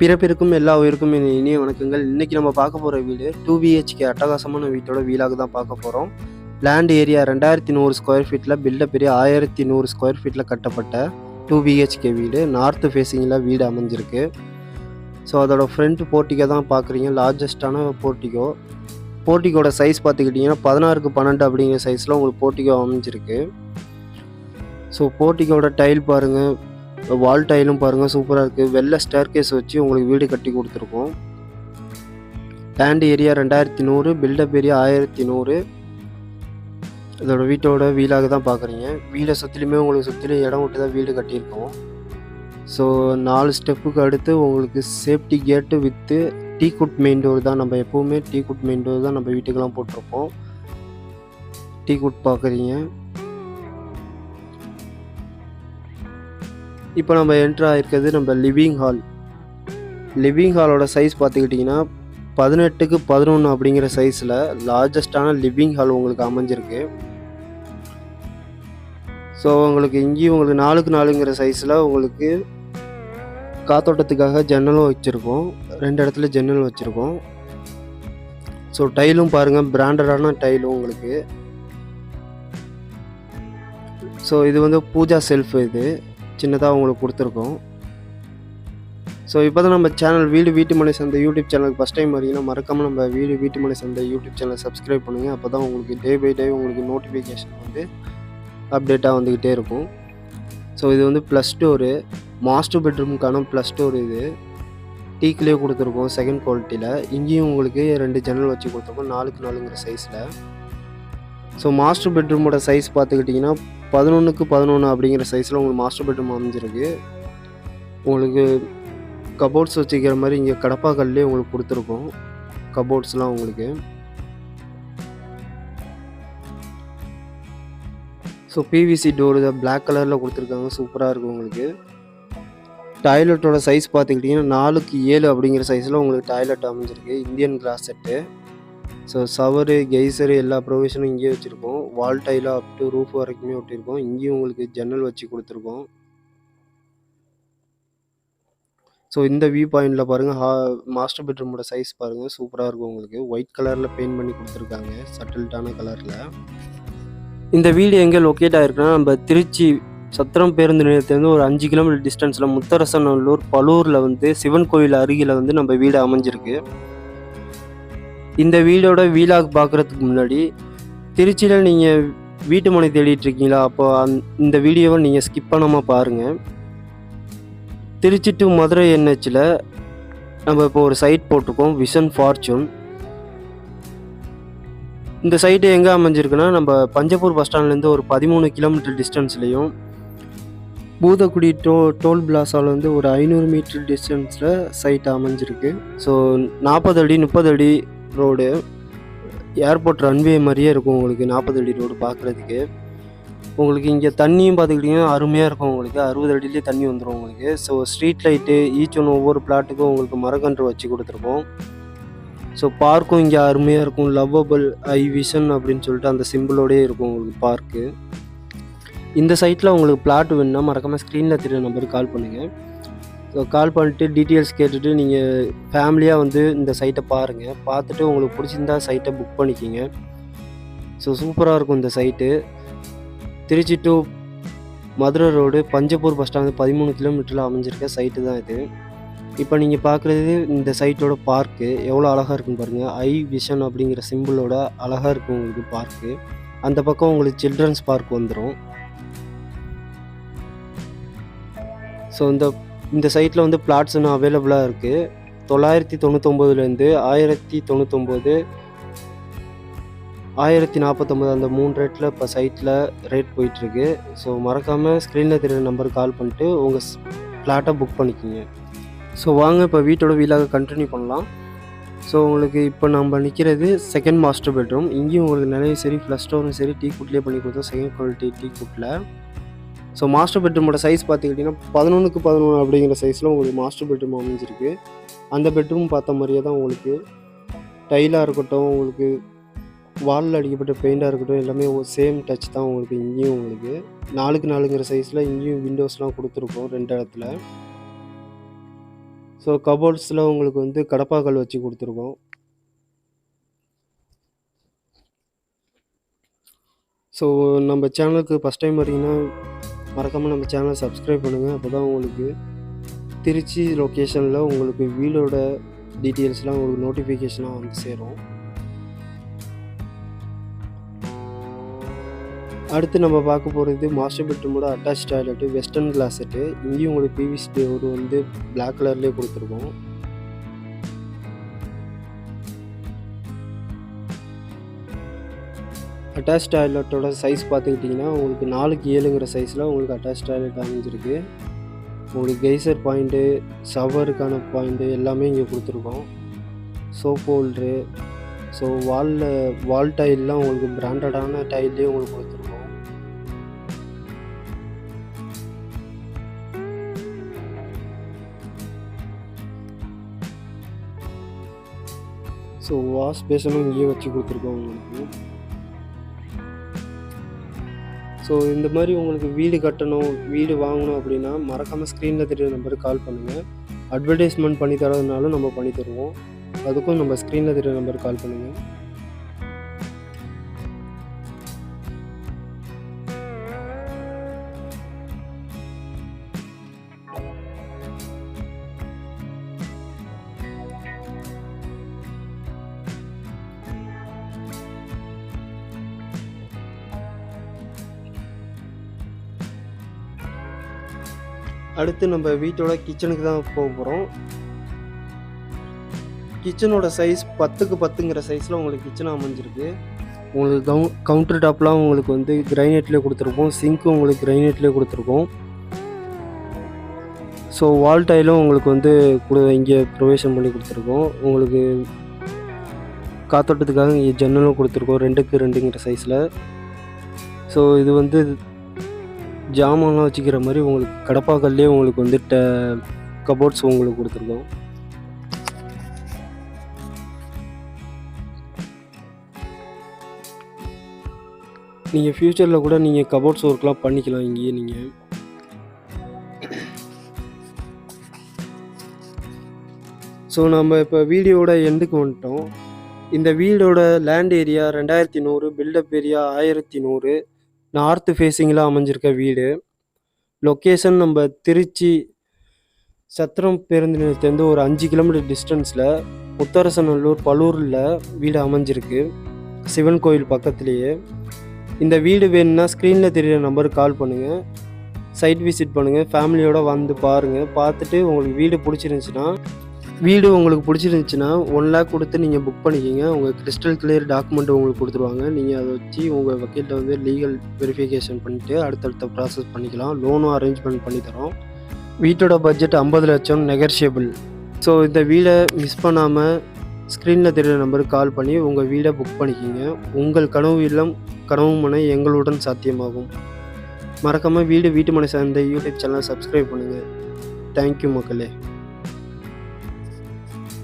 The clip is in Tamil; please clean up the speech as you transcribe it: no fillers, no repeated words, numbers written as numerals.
பிறப்பிற்கும் எல்லா உயிருக்கும் என் இனிய வணக்கங்கள். இன்னைக்கு நம்ம பார்க்க போகிற வீடு 2 BHK அட்டகாசமான வீட்டோட வீலாக தான் பார்க்க போகிறோம். லேண்ட் ஏரியா 2100 ஸ்கொயர் ஃபீட்டில் பில்டப் ஏரியா 1100 ஸ்கொயர் ஃபீட்டில் கட்டப்பட்ட 2 BHK வீடு. நார்த்து ஃபேஸிங்கில் வீடு அமைஞ்சிருக்கு. ஸோ அதோட ஃப்ரண்ட் போர்ட்டிகோ தான் பார்க்குறீங்க. லார்ஜஸ்டான போர்ட்டிகோ. போர்ட்டிகோட சைஸ் பார்த்துக்கிட்டிங்கன்னா 16x12 அப்படிங்கிற சைஸில் உங்களுக்கு போர்ட்டிகோ அமைஞ்சிருக்கு. ஸோ போர்ட்டிகோட டைல் பாருங்கள், வால் டைலும் பாருங்கள், சூப்பராக இருக்குது. வெள்ளை ஸ்டேர்கேஸ் வச்சு உங்களுக்கு வீடு கட்டி கொடுத்துருக்கோம். Land area 2100, built up area 1100. இதோட வீட்டோட வீலாக தான் பார்க்குறீங்க. வீடை சுற்றிலுமே உங்களுக்கு சுற்றிலும் இடம் விட்டு தான் வீடு கட்டியிருக்கோம். ஸோ 4 ஸ்டெப்புக்கு அடுத்து உங்களுக்கு சேஃப்டி கேட்டு வித்து டீக்குட் மெயின் டோர் தான். நம்ம எப்போவுமே டீக்குட் மெயின் டோர் தான் நம்ம வீட்டுக்கெல்லாம் போட்டிருப்போம். டீக்குட் பார்க்குறீங்க. இப்போ நம்ம என்ட்ரு ஆகிருக்கிறது நம்ம லிவிங் ஹால். லிவிங் ஹாலோட சைஸ் பார்த்துக்கிட்டிங்கன்னா 18x11 அப்படிங்கிற சைஸில் லார்ஜஸ்டான லிவிங் ஹால் உங்களுக்கு அமைஞ்சிருக்கு. ஸோ உங்களுக்கு இங்கேயும் உங்களுக்கு 4x4ங்கிற சைஸில் உங்களுக்கு காத்தோட்டத்துக்காக ஜன்னலும் வச்சுருக்கோம். 2 இடத்துல ஜன்னல் வச்சுருக்கோம். ஸோ டைலும் பாருங்கள், பிராண்டடான டைலும் உங்களுக்கு. ஸோ இது வந்து பூஜா செல்ஃப், இது சின்னதாக உங்களுக்கு கொடுத்துருக்கோம். ஸோ இப்போ தான் நம்ம சேனல் வீட்டு மனை சந்தை யூடியூப் சேனலுக்கு ஃபஸ்ட் டைம் வரீங்கன்னா மறக்காமல் நம்ம வீட்டு மனை சந்தை யூடியூப் சேனலை சப்ஸ்கிரைப் பண்ணுங்கள். அப்போ தான் உங்களுக்கு டே பை டே உங்களுக்கு நோட்டிஃபிகேஷன் வந்து அப்டேட்டாக வந்துக்கிட்டே இருக்கும். ஸோ இது வந்து ப்ளஸ் டோரு, மாஸ்டர் பெட்ரூமுக்கான ப்ளஸ் டோர். இது டீக்லேயே கொடுத்துருக்கோம், செகண்ட் குவாலிட்டியில். இங்கேயும் உங்களுக்கு 2 ஜன்னல் வச்சு கொடுத்துருக்கோம் 4x4ங்கிற சைஸில். ஸோ மாஸ்டர் பெட்ரூமோட சைஸ் பார்த்துக்கிட்டிங்கன்னா 11x11 அப்படிங்கிற சைஸில் உங்களுக்கு மாஸ்டர் பெட்ரூம் அமைஞ்சிருக்கு. உங்களுக்கு கபோர்ட்ஸ் வச்சுக்கிற மாதிரி இங்கே கடப்பாக்கல்லே உங்களுக்கு கொடுத்துருக்கோம் கபோர்ட்ஸ்லாம் உங்களுக்கு. ஸோ பிவிசி டோர் இதை பிளாக் கலரில் கொடுத்துருக்காங்க, சூப்பராக இருக்கும் உங்களுக்கு. டாய்லெட்டோட சைஸ் பார்த்துக்கிட்டிங்கன்னா 4x7 அப்படிங்கிற சைஸில் உங்களுக்கு டாய்லெட் அமைஞ்சிருக்கு. Indian closet set. So shower, geyser எல்லா ப்ரொவிஷனும் இங்கேயே வச்சுருக்கோம். வால் டைலாக அப் டு ரூஃப் வரைக்குமே ஒட்டியிருக்கோம். இங்கேயும் உங்களுக்கு ஜன்னல் வச்சு கொடுத்துருக்கோம். ஸோ இந்த வியூ பாயிண்டில் பாருங்கள், மாஸ்டர் பெட்ரூமோட சைஸ் பாருங்கள், சூப்பராக இருக்கும் உங்களுக்கு. ஒயிட் கலரில் பெயிண்ட் பண்ணி கொடுத்துருக்காங்க, சட்டில்டான கலரில். இந்த வீடு எங்கே லொக்கேட் ஆகிருக்குன்னா நம்ம திருச்சி சத்திரம் பேருந்து நிலையத்துலேருந்து ஒரு 5 கிலோமீட்டர் டிஸ்டன்ஸில் முத்தரசநல்லூர் பலூரில் வந்து சிவன் கோயில் அருகில் வந்து நம்ம வீடு அமைஞ்சிருக்கு. இந்த வீடோட வீலாக் பார்க்குறதுக்கு முன்னாடி திருச்சியில் நீங்கள் வீட்டு மனை தேடிட்டுருக்கீங்களா, அப்போ இந்த வீடியோவை நீங்கள் ஸ்கிப் பண்ணாமல் பாருங்கள். திருச்சி டு மதுரை NHல் நம்ம இப்போ ஒரு சைட் போட்டிருக்கோம், விஷன் ஃபார்ச்சூன். இந்த சைட்டு எங்கே அமைஞ்சிருக்குன்னா நம்ம பஞ்சப்பூர் பஸ் ஸ்டாண்ட்லேருந்து ஒரு 13 கிலோமீட்டர் டிஸ்டன்ஸ்லேயும், பூதக்குடி டோல் பிளாஸாலேருந்து ஒரு 500 மீட்டர் டிஸ்டன்ஸில் சைட் அமைஞ்சிருக்கு. ஸோ 40 அடி 30 அடி ரோடு, ஏர்போர்ட் ரன்வே மாதிரியே இருக்கும் உங்களுக்கு 40 அடி ரோடு பார்க்குறதுக்கு. உங்களுக்கு இங்கே தண்ணியும் பார்த்துக்கிட்டிங்கன்னா அருமையாக இருக்கும் உங்களுக்கு. 60 அடியிலே தண்ணி வந்துடும் உங்களுக்கு. ஸோ ஸ்ட்ரீட் லைட்டு ஈச் ஒன்று ஒவ்வொரு பிளாட்டுக்கும் உங்களுக்கு மரக்கன்று வச்சு கொடுத்துருக்கோம். ஸோ பார்க்கும் இங்கே அருமையாக இருக்கும். லவ்வபிள் ஐ விஷன் அப்படின்னு சொல்லிட்டு அந்த சிம்பிளோடயே இருக்கும் உங்களுக்கு பார்க்கு. இந்த சைட்டில் உங்களுக்கு பிளாட் வேணுன்னா மறக்காமல் ஸ்க்ரீனில் தெரிய நம்பருக்கு கால் பண்ணுங்கள். ஸோ கால் பண்ணிட்டு டீட்டெயில்ஸ் கேட்டுட்டு நீங்கள் ஃபேமிலியாக வந்து இந்த சைட்டை பாருங்கள். பார்த்துட்டு உங்களுக்கு பிடிச்சிருந்தா சைட்டை புக் பண்ணிக்கிங்க. ஸோ சூப்பராக இருக்கும் இந்த site. Tiruchi to Madurai road Panjappur bus stand 13 கிலோமீட்டரில் அமைஞ்சிருக்க சைட்டு தான் இது. இப்போ நீங்கள் பார்க்குறது இந்த சைட்டோட பார்க்கு எவ்வளோ அழகாக இருக்குன்னு பாருங்கள். ஐ விஷன் அப்படிங்கிற சிம்பிளோட அழகாக இருக்கும் உங்களுக்கு பார்க்கு. அந்த பக்கம் உங்களுக்கு சில்ட்ரன்ஸ் பார்க் வந்துடும். ஸோ இந்த சைட்டில் வந்து பிளாட்ஸ் இன்னும் அவைலபிளாக இருக்குது. 999லேருந்து 1099, 1049 அந்த 3 ரேட்டில் இப்போ சைட்டில் ரேட் போயிட்டுருக்கு. ஸோ மறக்காமல் ஸ்க்ரீனில் தெரியுற நம்பருக்கு கால் பண்ணிட்டு உங்கள் ஃப்ளாட்டை புக் பண்ணிக்கிங்க. ஸோ வாங்க இப்போ வீட்டோட வீலாக கண்டினியூ பண்ணலாம். ஸோ உங்களுக்கு இப்போ நம்ம நிற்கிறது செகண்ட் மாஸ்டர் பெட்ரூம். இங்கேயும் உங்களுக்கு நிறைய சரி ஃப்ளஷ் டோரும் சரி டீக்குட்லேயே பண்ணி கொடுத்தோம், செகண்ட் குவாலிட்டி டீக்குட்டில். ஸோ மாஸ்டர் பெட்ரூமோட சைஸ் பார்த்துக்கிட்டிங்கன்னா 11x11 அப்படிங்கிற சைஸில் உங்களுக்கு மாஸ்டர் பெட்ரூம் அமைஞ்சிருக்கு. அந்த பெட்ரூம் பார்த்த மாதிரியே தான் உங்களுக்கு டைலாக இருக்கட்டும், உங்களுக்கு வாலில் அடிக்கப்பட்ட பெயிண்டாக இருக்கட்டும், எல்லாமே சேம் டச் தான் உங்களுக்கு. இங்கேயும் உங்களுக்கு 4x4ங்கிற சைஸில் இங்கேயும் விண்டோஸ்லாம் கொடுத்துருக்கோம் 2 இடத்துல. ஸோ கபோர்ட்ஸில் உங்களுக்கு வந்து கடப்பாக்கல் வச்சு கொடுத்துருக்கோம். ஸோ நம்ம சேனலுக்கு ஃபஸ்ட் டைம் வரீங்கன்னா மறக்காமல் நம்ம சேனலை சப்ஸ்கிரைப் பண்ணுங்கள். அப்போ தான் உங்களுக்கு திருச்சி லொக்கேஷனில் உங்களுக்கு வீடோட டீட்டெயில்ஸ்லாம் உங்களுக்கு நோட்டிஃபிகேஷனாக வந்து சேரும். அடுத்து நம்ம பார்க்க போகிறது மாஸ்டர் பெட்ரூமோட அட்டாச் டாய்லெட்டு, வெஸ்டர்ன் கிளாசெட்டு. இங்கேயும் உங்களுக்கு பிவிசி டோர் வந்து பிளாக் கலர்லேயே கொடுத்துருக்கோம். அட்டாச் டாய்லெட்டோட சைஸ் பார்த்துக்கிட்டிங்கன்னா உங்களுக்கு 4க்கு 7ங்கிற சைஸில் உங்களுக்கு அட்டாச் டாய்லெட் அமைஞ்சிருக்கு. உங்களுக்கு கெய்சர் பாயிண்ட்டு, ஷவருக்கான பாயிண்ட்டு எல்லாமே இங்கே கொடுத்துருக்கோம். சோப் ஹோல்ட்ரு, ஸோ வால் டைல்லாம் உங்களுக்கு பிராண்டடான டைல்லே உங்களுக்கு கொடுத்துருக்கோம். ஸோ வாஷ் பேஷனும் இங்கேயே வச்சு கொடுத்துருக்கோம் உங்களுக்கு. ஸோ இந்த மாதிரி உங்களுக்கு வீடு கட்டணும், வீடு வாங்கணும் அப்படின்னா மறக்காமல் ஸ்க்ரீனில் தெரியுற நம்பருக்கு கால் பண்ணுங்கள். அட்வர்டைஸ்மெண்ட் பண்ணி தரதுனாலும் நம்ம பண்ணி தருவோம். அதுக்கும் நம்ம ஸ்க்ரீனில் தெரியுற நம்பருக்கு கால் பண்ணுங்கள். அடுத்து நம்ம வீட்டோட கிச்சனுக்கு தான் போக போகிறோம். கிச்சனோட சைஸ் 10க்கு 10ங்கிற சைஸில் உங்களுக்கு கிச்சன் அமைஞ்சிருக்கு. உங்களுக்கு கவுண்டர் டாப்லாம் உங்களுக்கு வந்து கிரைனேட்லேயே கொடுத்துருக்கோம். சிங்க்கும் உங்களுக்கு கிரைனேட்லேயே கொடுத்துருக்கோம். ஸோ வால் டைலும் உங்களுக்கு வந்து இங்கே ப்ரொவிஷன் பண்ணி கொடுத்துருக்கோம். உங்களுக்கு காத்தோட்டத்துக்காக இங்கே ஜன்னலும் கொடுத்துருக்கோம் 2க்கு 2ங்கிற சைஸில். ஸோ இது வந்து ஜாமான்லாம் வச்சுக்கிற மாதிரி உங்களுக்கு கடப்பாக்கல்லே உங்களுக்கு வந்து கபோர்ட்ஸ் உங்களுக்கு கொடுத்துருக்கோம். நீங்கள் ஃப்யூச்சரில் கூட நீங்கள் கபோர்ட்ஸ் ஒர்க்லாம் பண்ணிக்கலாம் இங்கேயே நீங்கள். ஸோ நம்ம இப்போ வீடியோட எண்டுக்கு வந்துட்டோம். இந்த வீடோட லேண்ட் ஏரியா 2100, பில்டப் ஏரியா 1100, நார்த்து ஃபேஸிங்கில் அமைஞ்சிருக்க வீடு. லொக்கேஷன் நம்ம திருச்சி சத்திரம் பேருந்து நிலையத்துலேருந்து ஒரு 5 கிலோமீட்டர் டிஸ்டன்ஸில் முத்தரசநல்லூர் பலூரில் வீடு அமைஞ்சிருக்கு, சிவன் கோயில் பக்கத்துலேயே. இந்த வீடு வேணும்னா ஸ்க்ரீனில் தெரியிற நம்பருக்கு கால் பண்ணுங்கள், சைட் விசிட் பண்ணுங்கள், ஃபேமிலியோடு வந்து பாருங்கள். பார்த்துட்டு உங்களுக்கு வீடு உங்களுக்கு பிடிச்சிருந்துச்சுன்னா 1 lakh கொடுத்து நீங்கள் புக் பண்ணிக்கிங்க. உங்கள் கிறிஸ்டல் கிளியர் டாக்குமெண்ட் உங்களுக்கு கொடுத்துருவாங்க. நீங்கள் அதை வச்சு உங்கள் வக்கீல்கிட்ட வந்து லீகல் வெரிஃபிகேஷன் பண்ணிவிட்டு அடுத்தடுத்த ப்ராசஸ் பண்ணிக்கலாம். லோனும் அரேஞ்ச்மெண்ட் பண்ணி தரோம். வீட்டோட பட்ஜெட் 50 லட்சம், நெகர்ஷியபிள். ஸோ இந்த வீடை மிஸ் பண்ணாமல் ஸ்க்ரீனில் தெரிகிற நம்பருக்கு கால் பண்ணி உங்கள் வீடை புக் பண்ணிக்கிங்க. உங்கள் கனவு இல்லம், கனவு மனை எங்களுடன் சாத்தியமாகும். மறக்காமல் வீட்டு மனை சார்ந்த யூடியூப் சேனலை சப்ஸ்கிரைப் பண்ணுங்கள். தேங்க்யூ மக்களே.